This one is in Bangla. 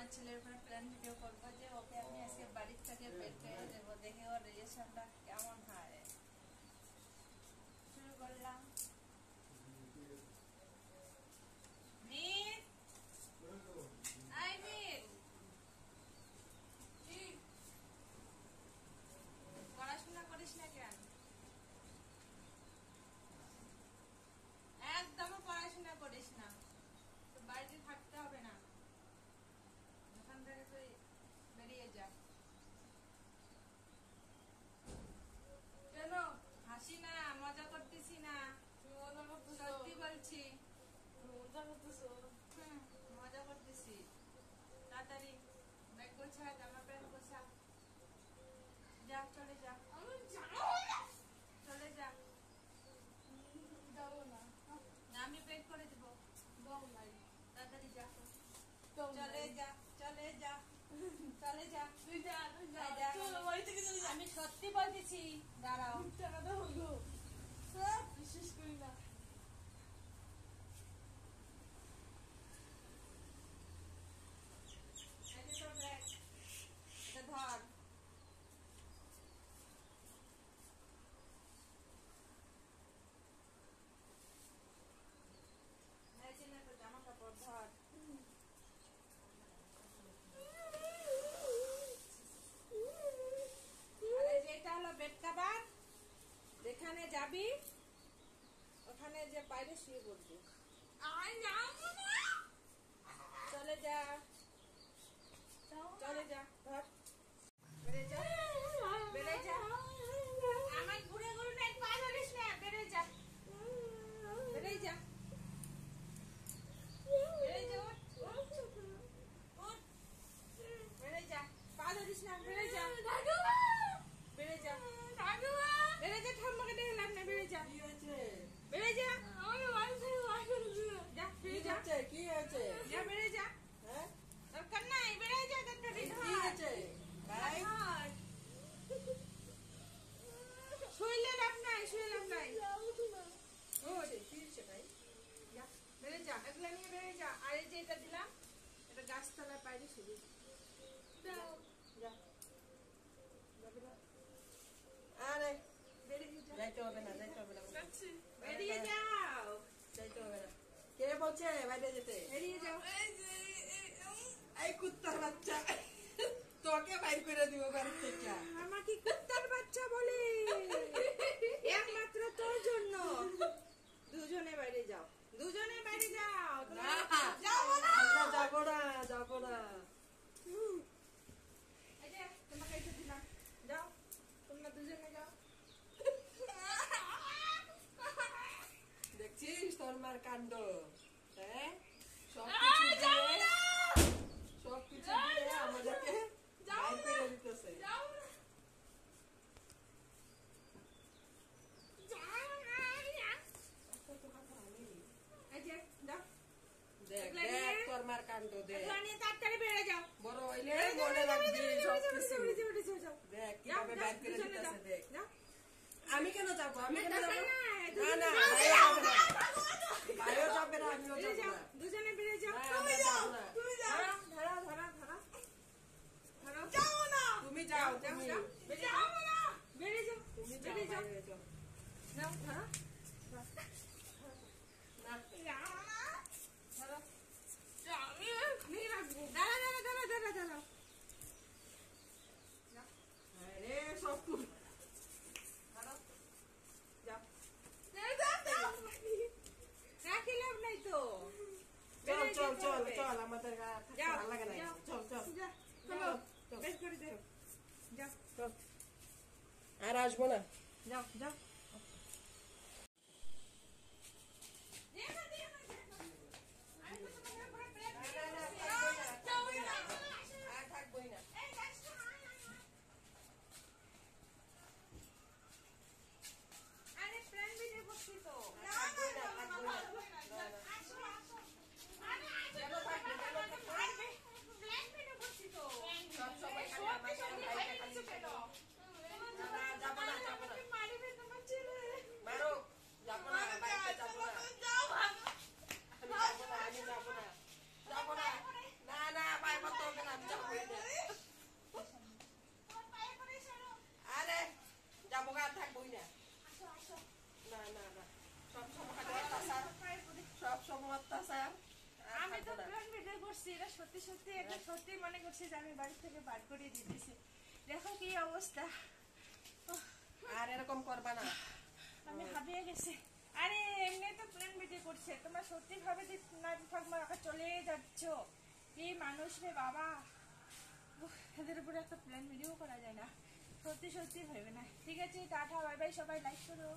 আমার ছেলের উপরে প্ল্যান ভিডিও করবো যে ওকে আমি আজকে বাড়ির থেকে বের করে দেবো, দেখে ওর রিলেশনটা কেমন হয়। শুরু করলাম। পড়াশোনা করিস না কেন? একদমও পড়াশোনা করিস না, তো বাড়িতে থাকতে হবে না, এখান থেকে তুই বেরিয়ে যা। কেন হাসি না? মজা করতেছি না, সত্যি বলছি। মজা করতেছি। তাড়াতাড়ি ব্যাগ গোছা, জামা প্যান্ট গোছা, যা চলে যা। চলে যা। আমি প্যাক করে দেবো। তাড়াতাড়ি যা। চলে যা, চলে যা, চলে যা। আমি সত্যি বলতেছি, দাঁড়াও। বিশ্বাস করি না। ধর জামা কাপড় ধর। এটা হলো বেড কভার, যেখানে যাবি ওখানে যে বাইরে শুয়ে পড়বি। চলে যা, চলে যা, ধর বেড়ে যা, বেড়ে যা। আমার ঘুরে ঘুরে নেট পা ধরিস না, বেড়ে যা, বেড়ে যা, বেড়ে যা, বেড়ে যা, পা ধরিস না, বেড়ে যা, বেড়ে যা, বেড়ে যা। ঠাম্মাকে দেখে লাভ না, বেড়ে যা, বেড়ে যা, যা, বেড়ে যা। কি হয়েছে? যা, বেড়ে যা। দরকার নাই, বেড়ে যা। শুইলে লাভ নাই, শুয়ে লাভ নাই। বেড়ে যা, এগুলো নিয়ে বেড়ে যা। আর এই যে এটা দিলাম, এটা গাছতলার বাইরে শুবি। আরে বেরিয়ে যা, যাইতে হবে না, যাইতে হবে না, বেরিয়ে যাও, যাইতে হবে না। কে বলছে বাইরে যেতে? বেরিয়ে যাও। এই কুত্তার বাচ্চা, তোকে বাইর করে দিব বাড়ি থেকে। আমাকে কুত্তার বাচ্চা বলে? একমাত্র তোর জন্য। দুজনে বাইরে যাও, দুজনে বাইরে যাও। যাবো না, যাবো না, যাবো না। এই যে তোমাকে এটা দিলাম, যাও, তোমরা দুজনে যাও। দেখছিস তোর মার কাণ্ড? হ্যাঁ, সবকিছু দিয়ে আমাদেরকে বাইর করে দিতেছে। এই যে যাও, দেখ দেখ তোর মার কাণ্ড দেখ। এগুলো নিয়ে তাড়াতাড়ি বেরিয়ে যাও। বড় হইলে মনে রাখবি সবকিছু। যাও, দেখ কিভাবে বাইর করে দুজনে দিতেছে, যাও, দেখ। যাও। আমি কেন যাবো? আমি কেন যাবো? না, না না, ভাইও যাবে না, আমিও বেরিয়ে যাবো যাও, না। দুজনে বেরিয়ে যাও। না, আমরা যাবো না। ধরো, ধরো, ধরো, ধরো, ধরো। তুমি যাও, যাও, তুমি যাও, বেরিয়ে যাও, বেরিয়ে যাও, তুমি যাও, বেরিয়ে যাও। বাইরে যাও। যাও, ধরো, না, ধরো। নিয়ে রাখবো। দাঁড়া, দাঁড়া, দাঁড়া, দাঁড়া, দাঁড়া। যাও, আরে সব তুই। ধরো, যাও। রাখি লাভ নাই তো। চল বেরিয়ে চল যেতে চল হবে। চল, আমাদের থাকতে যাও, ভালো লাগে না। যাও, চল চল যা, চলো, বের করে দে। যাও, চল। আর আসবো না। যাও, যাও। আর থাকবোই না। আরে প্ল্যান ভিডিও করছি তো। থাকবোই না, থাকবোই না। কেন থাকবে, কেন থাকবে? সব সবাই খালি আমার সাথে ভাইকে খালি না, না, যাবো না, যাবো না। না না না সব সময় খালি অত্যাচার, সব সময় অত্যাচার। আমি তো প্ল্যান ভিডিও করছি, এটা সত্যি সত্যি, এটা সত্যি মনে করছি যে আমি বাড়ি থেকে বার করে দিতেছি। দেখো কি অবস্থা, আর এরকম করবা না। আমি হাবিয়ে গেছি। আরে এমনি তো প্ল্যান ভিডিও করছে, তোমরা সত্যি ভাবে যে না ফাঁকমা রাখা চলে যাচ্ছ, কি মানুষ রে বাবা। এদের উপরে একটা প্ল্যান ভিডিও করা যায় না, সত্যি সত্যি ভেবে না। ঠিক আছে, টাটা, বাই বাই, সবাই লাইক করো।